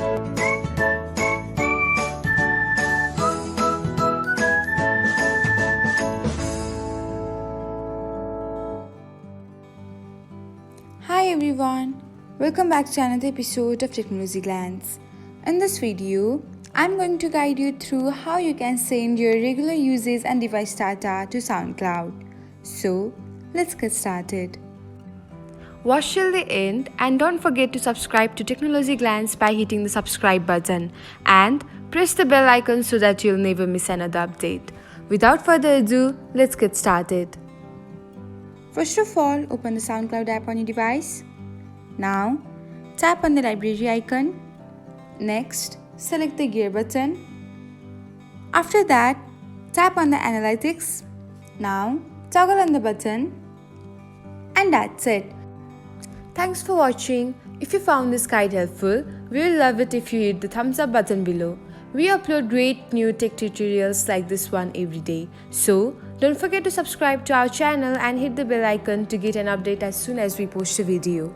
Hi everyone, welcome back to another episode of Technologyglance. In this video, I'm going to guide you through how you can send your regular usage and device data to Soundcloud. So, let's get started. Watch till the end and don't forget to subscribe to Technologyglance by hitting the subscribe button and press the bell icon so that you'll never miss another update. Without further ado, let's get started. First of all, open the Soundcloud app on your device. Now, tap on the library icon. Next, select the gear button. After that, tap on the analytics. Now, toggle on the button. And that's it. Thanks for watching. If you found this guide helpful, we will love it if you hit the thumbs up button below. We upload great new tech tutorials like this one every day. So, don't forget to subscribe to our channel and hit the bell icon to get an update as soon as we post a video.